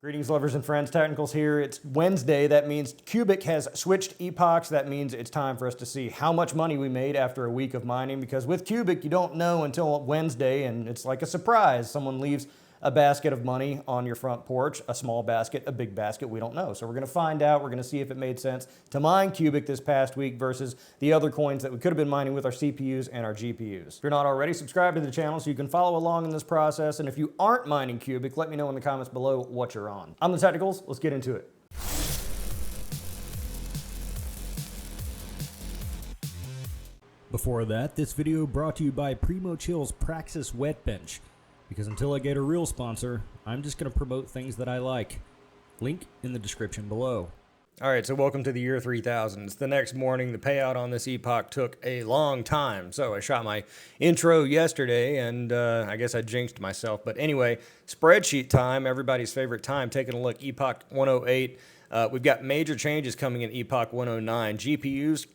Greetings, lovers and friends. Technicals here. It's Wednesday. That means Qubic has switched epochs. That means it's time for us to see how much money we made after a week of mining, because with Qubic, you don't know until Wednesday, and it's like a surprise. Someone leaves a basket of money on your front porch, a small basket, a big basket, we don't know. So we're going to find out. We're going to see if it made sense to mine Qubic this past week versus the other coins that we could have been mining with our CPUs and our GPUs. If you're not already, subscribe to the channel so you can follow along in this process. And if you aren't mining Qubic, let me know in the comments below what you're on. I'm TheTechnicals. Let's get into it. Before that, this video brought to you by Primo Chill's Praxis Wet Bench. Because until I get a real sponsor, I'm just going to promote things that I like. Link in the description below. All right, so welcome to the year 3000. It's the next morning. The payout on this epoch took a long time. So I shot my intro yesterday, and I guess I jinxed myself. But anyway, spreadsheet time, everybody's favorite time. Taking a look, epoch 108. We've got major changes coming in epoch 109. GPUs,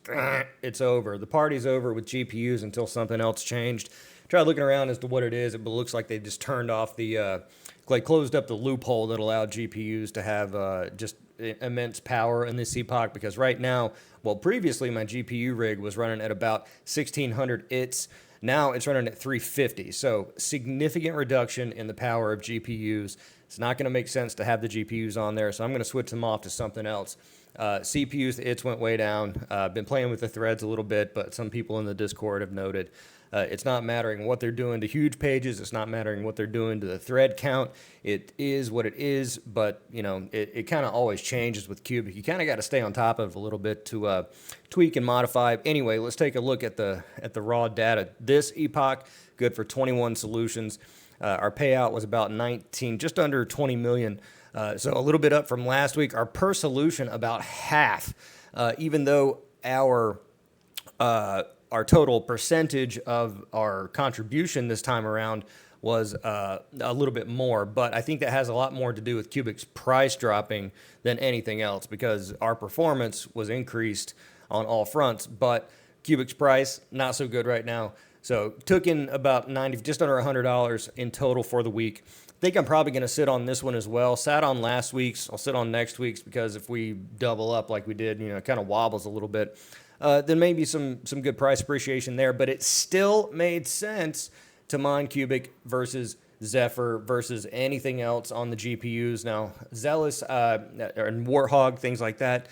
it's over. The party's over with GPUs until something else changed. Tried looking around as to what it is. It looks like they just turned off the, closed up the loophole that allowed GPUs to have just immense power in this epoch. Because right now, well, previously my GPU rig was running at about 1600 ITs. Now it's running at 350. So significant reduction in the power of GPUs. It's not going to make sense to have the GPUs on there, so I'm going to switch them off to something else. CPUs, the ITs went way down. I've been playing with the threads a little bit, but some people in the Discord have noted it's not mattering what they're doing to huge pages. It's not mattering what they're doing to the thread count. It is what it is, but you know, it kind of always changes with Qubic. You kind of got to stay on top of it a little bit to tweak and modify. Anyway, let's take a look at the raw data. This epoch, good for 21 solutions. Our payout was about 19, just under 20 million. So a little bit up from last week. Our per solution about half, even though our total percentage of our contribution this time around was a little bit more. But I think that has a lot more to do with Qubic's price dropping than anything else, because our performance was increased on all fronts, but Qubic's price not so good right now. So took in about 90, just under $100 in total for the week. I think I'm probably going to sit on this one as well. Sat on last week's. I'll sit on next week's, because if we double up like we did, you know, it kind of wobbles a little bit. Then maybe some good price appreciation there. But it still made sense to mine Qubic versus ZEPH versus anything else on the GPUs. Now, Zealous and Warthog, things like that.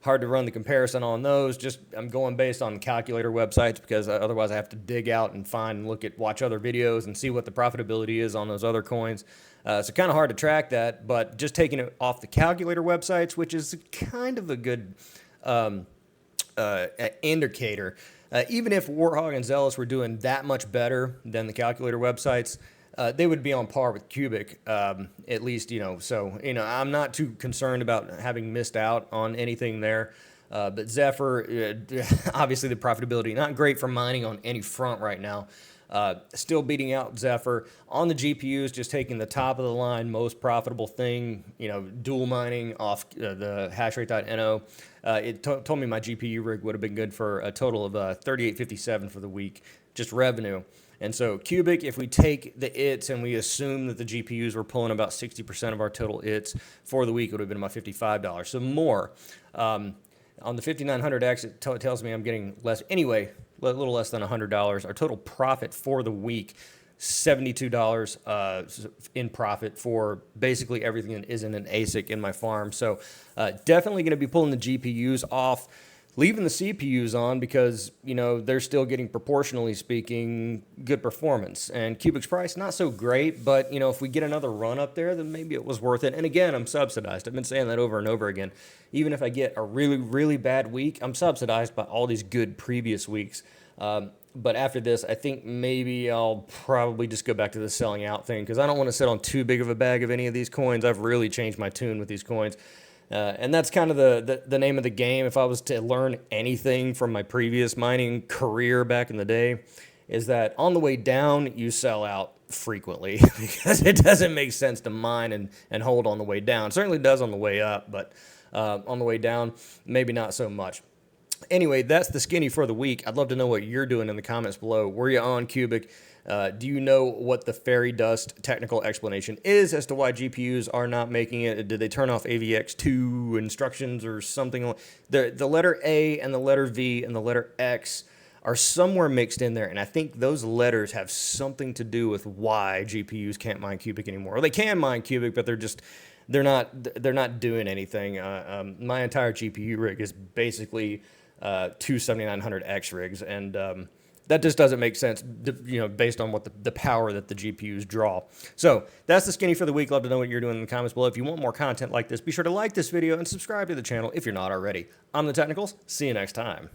Hard to run the comparison on those. Just I'm going based on calculator websites, because otherwise I have to dig out and find and watch other videos and see what the profitability is on those other coins. So kind of hard to track that, but just taking it off the calculator websites, which is kind of a good indicator. Even if Warthog and Zealous were doing that much better than the calculator websites, they would be on par with Qubic, at least, you know. So, you know, I'm not too concerned about having missed out on anything there. But ZEPH, obviously the profitability, not great for mining on any front right now. Still beating out ZEPH. On the GPUs, just taking the top of the line, most profitable thing, you know, dual mining off the hashrate.no. It told me my GPU rig would have been good for a total of 3857 for the week, just revenue. And so Qubic, if we take the ITs and we assume that the GPUs were pulling about 60% of our total ITs for the week, it would have been about $55. So more. On the 5900X, it tells me I'm getting less. Anyway, a little less than $100. Our total profit for the week, $72 in profit for basically everything that isn't an ASIC in my farm. So definitely going to be pulling the GPUs off, leaving the CPUs on, because, you know, they're still getting, proportionally speaking, good performance. And Qubic's price, not so great, but, you know, if we get another run up there, then maybe it was worth it. And again, I'm subsidized. I've been saying that over and over again. Even if I get a really, really bad week, I'm subsidized by all these good previous weeks. But after this, I think maybe I'll probably just go back to the selling out thing, because I don't want to sit on too big of a bag of any of these coins. I've really changed my tune with these coins. And that's kind of the name of the game. If I was to learn anything from my previous mining career back in the day, is that on the way down, you sell out frequently, because it doesn't make sense to mine and hold on the way down. It certainly does on the way up, but on the way down, maybe not so much. Anyway, that's the skinny for the week. I'd love to know what you're doing in the comments below. Were you on Qubic? Do you know what the fairy dust technical explanation is as to why GPUs are not making it? Did they turn off AVX2 instructions or something? The letter A and the letter V and the letter X are somewhere mixed in there, and I think those letters have something to do with why GPUs can't mine Qubic anymore. Or they can mine Qubic, but they're not doing anything. My entire GPU rig is basically two 7900X rigs, and that just doesn't make sense, based on what the power that the GPUs draw. So that's the skinny for the week. Love to know what you're doing in the comments below. If you want more content like this, be sure to like this video and subscribe to the channel if you're not already. I'm TheTechnicals. See you next time.